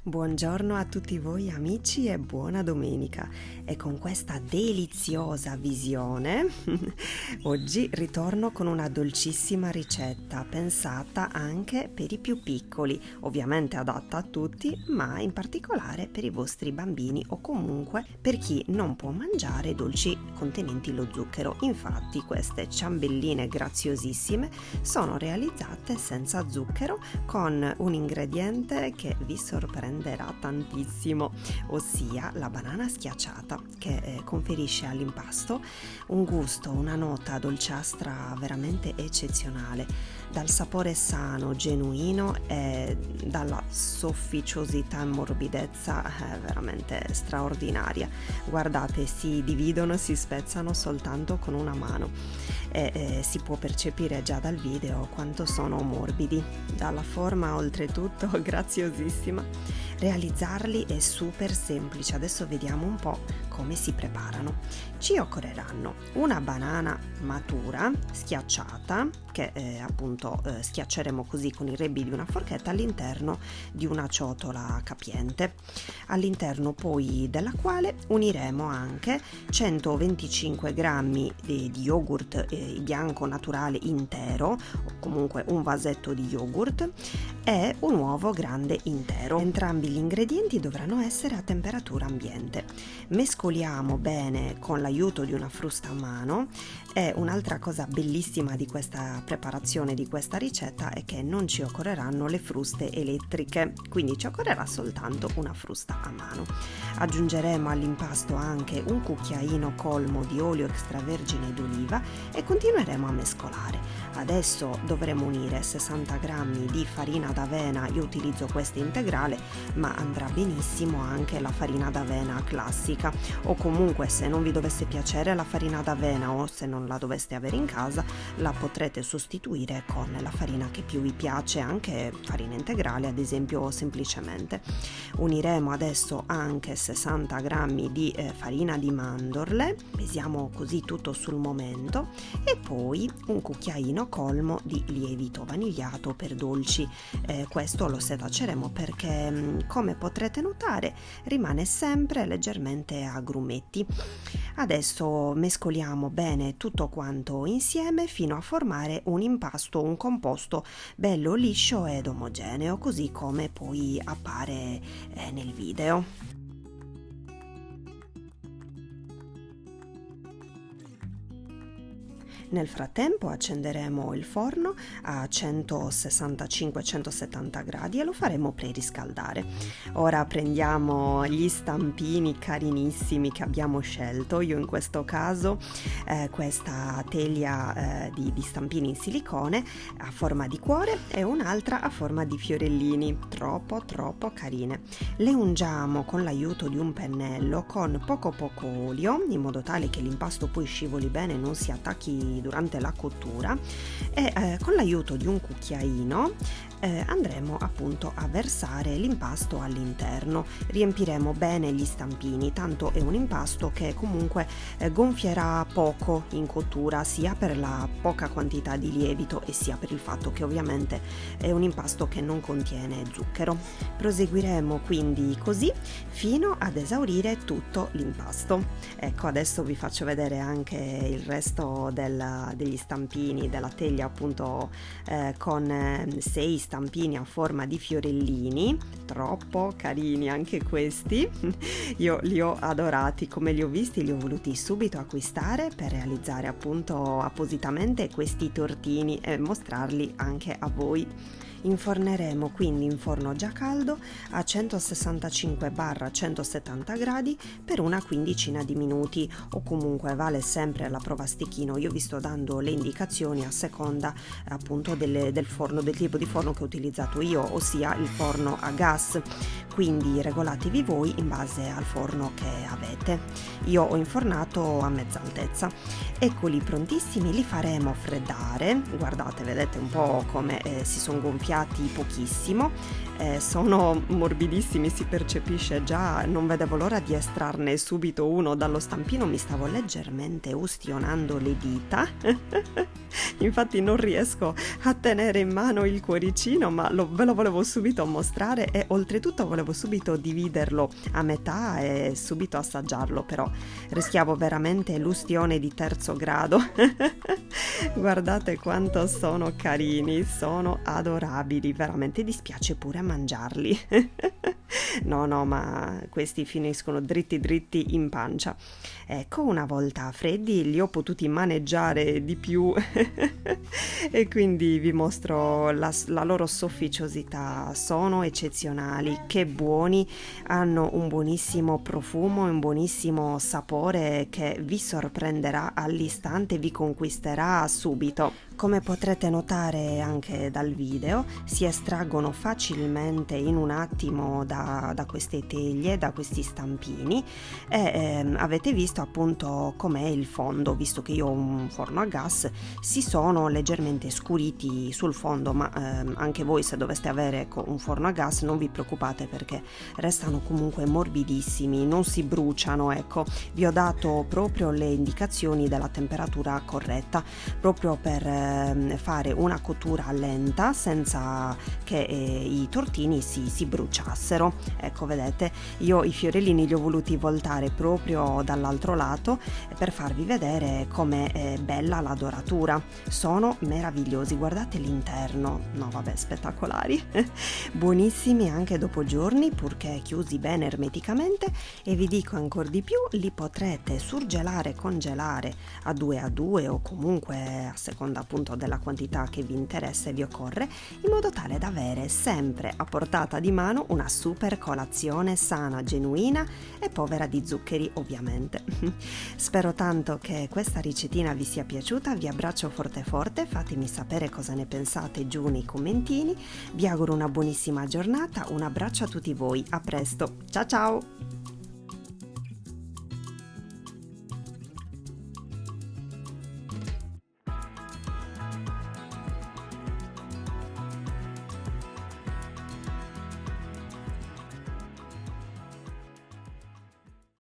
Buongiorno a tutti voi amici e buona domenica. E con questa deliziosa visione oggi ritorno con una dolcissima ricetta pensata anche per i più piccoli, ovviamente adatta a tutti, ma in particolare per i vostri bambini o comunque per chi non può mangiare dolci contenenti lo zucchero. Infatti queste ciambelline graziosissime sono realizzate senza zucchero con un ingrediente che vi sorprenderà tantissimo, ossia la banana schiacciata, che conferisce all'impasto un gusto, una nota dolciastra veramente eccezionale, dal sapore sano, genuino e dalla sofficiosità e morbidezza veramente straordinaria. Guardate, si dividono, si spezzano soltanto con una mano e si può percepire già dal video quanto sono morbidi, dalla forma oltretutto graziosissima. Realizzarli è super semplice, adesso vediamo un po' come si preparano. Ci occorreranno una banana matura schiacciata che appunto schiacceremo così con i rebbi di una forchetta all'interno di una ciotola capiente, all'interno poi della quale uniremo anche 125 grammi di yogurt bianco naturale intero, o comunque un vasetto di yogurt, e un uovo grande intero. Entrambi gli ingredienti dovranno essere a temperatura ambiente. Mescoliamo bene con l'aiuto di una frusta a mano. E un'altra cosa bellissima di questa preparazione, di questa ricetta, è che non ci occorreranno le fruste elettriche, quindi ci occorrerà soltanto una frusta a mano. Aggiungeremo all'impasto anche un cucchiaino colmo di olio extravergine d'oliva e continueremo a mescolare. Adesso dovremo unire 60 grammi di farina d'avena, io utilizzo questa integrale, ma andrà benissimo anche la farina d'avena classica, o comunque se non vi dovesse piacere la farina d'avena o se non la doveste avere in casa, la potrete sostituire con la farina che più vi piace, anche farina integrale ad esempio, o semplicemente. Uniremo adesso anche 60 grammi di farina di mandorle, pesiamo così tutto sul momento, e poi un cucchiaino colmo di lievito vanigliato per dolci. Questo lo setacceremo perché, come potrete notare, rimane sempre leggermente a grumetti. Adesso mescoliamo bene tutto quanto insieme fino a formare un impasto, un composto bello liscio ed omogeneo, così come poi appare nel video. Nel frattempo accenderemo il forno a 165-170 gradi e lo faremo preriscaldare. Ora prendiamo gli stampini carinissimi che abbiamo scelto, io in questo caso questa teglia di stampini in silicone a forma di cuore e un'altra a forma di fiorellini, troppo carine. Le ungiamo con l'aiuto di un pennello con poco olio, in modo tale che l'impasto poi scivoli bene e non si attacchi durante la cottura, e con l'aiuto di un cucchiaino andremo appunto a versare l'impasto all'interno. Riempiremo bene gli stampini, tanto è un impasto che comunque gonfierà poco in cottura, sia per la poca quantità di lievito e sia per il fatto che ovviamente è un impasto che non contiene zucchero. Proseguiremo quindi così fino ad esaurire tutto l'impasto. Ecco, adesso vi faccio vedere anche il resto degli stampini, della teglia appunto con 6 stampini a forma di fiorellini, troppo carini anche questi. Io li ho adorati, come li ho visti li ho voluti subito acquistare per realizzare appunto appositamente questi tortini e mostrarli anche a voi. Inforneremo quindi in forno già caldo a 165-170 gradi per una quindicina di minuti, o comunque vale sempre la prova a stecchino. Io vi sto dando le indicazioni a seconda appunto del forno, del tipo di forno che ho utilizzato io, ossia il forno a gas, quindi regolatevi voi in base al forno che avete. Io ho infornato a mezza altezza. Eccoli prontissimi, li faremo freddare. Guardate, vedete un po' come si sono gonfiati gonfiati pochissimo, sono morbidissimi, si percepisce già, non vedevo l'ora di estrarne subito uno dallo stampino, mi stavo leggermente ustionando le dita, infatti non riesco a tenere in mano il cuoricino, ma ve lo volevo subito mostrare e oltretutto volevo subito dividerlo a metà e subito assaggiarlo, però rischiavo veramente l'ustione di terzo grado. Guardate quanto sono carini, sono adorabili, veramente dispiace pure mangiarli. No, ma questi finiscono dritti in pancia. Ecco, una volta freddi li ho potuti maneggiare di più e quindi vi mostro la loro sofficiosità. Sono eccezionali, che buoni, hanno un buonissimo profumo, un buonissimo sapore che vi sorprenderà all'istante, vi conquisterà subito. Come potrete notare anche dal video, si estraggono facilmente in un attimo da queste teglie, da questi stampini e avete visto appunto com'è il fondo, visto che io ho un forno a gas, si sono leggermente scuriti sul fondo, ma anche voi se doveste avere un forno a gas non vi preoccupate perché restano comunque morbidissimi, non si bruciano, ecco, vi ho dato proprio le indicazioni della temperatura corretta, proprio per fare una cottura lenta senza che i tortini si bruciassero. Ecco, vedete, io i fiorellini li ho voluti voltare proprio dall'altro lato per farvi vedere com'è bella la doratura. Sono meravigliosi, guardate l'interno, no vabbè, spettacolari. Buonissimi anche dopo giorni, purché chiusi bene ermeticamente, e vi dico ancora di più, li potrete surgelare, congelare a 2 o comunque a seconda appunto della quantità che vi interessa e vi occorre, in modo tale da avere sempre a portata di mano una super colazione sana, genuina e povera di zuccheri, ovviamente. Spero tanto che questa ricettina vi sia piaciuta, vi abbraccio forte, fatemi sapere cosa ne pensate giù nei commentini, vi auguro una buonissima giornata, un abbraccio a tutti voi, a presto, ciao ciao!